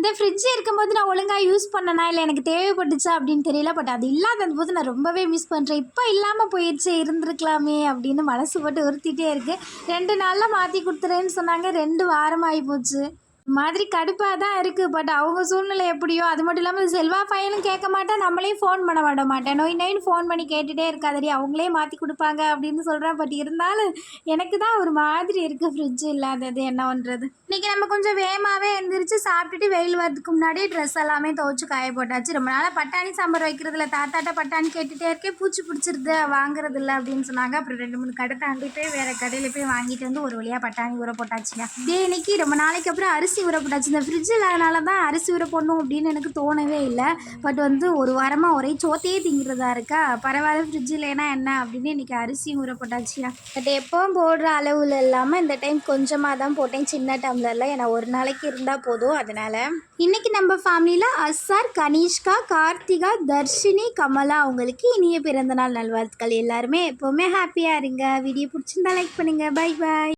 இந்த ஃப்ரிட்ஜ் இருக்கும்போது நான் ஒழுங்காக யூஸ் பண்ணனா இல்லை எனக்கு தேவைப்பட்டுச்சா அப்படின்னு தெரியல. பட் அது இல்லாத போது நான் ரொம்பவே மிஸ் பண்ணுறேன். இப்போ இல்லாமல் போயிடுச்சு, இருந்திருக்கலாமே அப்படின்னு மனசு போட்டு உறுத்திட்டே இருக்குது. 2 நாளில் மாற்றி கொடுத்துறேன்னு சொன்னாங்க, 2 வாரம் ஆகி போச்சு. மாதிரி கடுப்பாக தான் இருக்குது. பட் அவங்க சூழ்நிலை எப்படியோ. அது மட்டும் இல்லாமல் செல்வா பையனும் கேட்க மாட்டேன், நம்மளையும் ஃபோன் பண்ண விட மாட்டேன். நொய் நொயின்னு ஃபோன் பண்ணி கேட்டுகிட்டே இருக்காதடி, அவங்களே மாற்றி கொடுப்பாங்க அப்படின்னு சொல்கிறேன். பட் இருந்தாலும் எனக்கு தான் ஒரு மாதிரி இருக்குது ஃப்ரிட்ஜ் இல்லாதது. என்ன பண்ணுறது? இன்றைக்கி நம்ம கொஞ்சம் வேகமாகவே எழுந்திரிச்சு சாப்பிட்டுட்டு வெயில் வரதுக்கு முன்னாடியே ட்ரெஸ் எல்லாமே துவைச்சி காய போட்டாச்சு. ரொம்ப நாளாக பட்டாணி சாம்பார் வைக்கிறதுல தாத்தாட்ட பட்டாணி கேட்டுகிட்டே இருக்கேன், பூச்சி பிடிச்சிருது வாங்குறது இல்லை அப்படின்னு சொன்னாங்க. அப்புறம் 2-3 கடை தாண்டி போய் வேறு கடையில் போய் வாங்கிட்டு வந்து ஒரு வழியாக பட்டாணி ஊற போட்டாச்சுங்க. இதே இன்னைக்கு ரொம்ப நாளைக்கு அப்புறம் அரிசி ஊற போட்டாச்சு. இந்த ஃப்ரிட்ஜ் இல்லாதனால தான் அரிசி ஊற போடணும் அப்படின்னு எனக்கு தோணவே இல்லை. பட் ஒரு வாரமாக ஒரே சோத்தையே திங்கிறதா இருக்கா. பரவாயில்ல, ஃப்ரிட்ஜ் இல்லைன்னா என்ன அப்படின்னு இன்றைக்கி அரிசியும் ஊற போட்டாச்சுங்க. பட் எப்போவும் போடுற அளவில் இல்லாமல் இந்த டைம் கொஞ்சமாக தான் போட்டேன், சின்ன டம்ளரில். ஏன்னா ஒரு நாளைக்கு இருந்தால் போதும். அதனால் இன்றைக்கி நம்ம ஃபேமிலியில் அசார், கனிஷ்கா, கார்த்திகா, தர்ஷினி, கமலா அவங்களுக்கு இனிய பிறந்தநாள் நல்வாழ்த்துக்கள். எல்லாருமே எப்போவுமே ஹாப்பியாக இருங்க. வீடியோ பிடிச்சிருந்தா லைக் பண்ணுங்கள். Bye bye.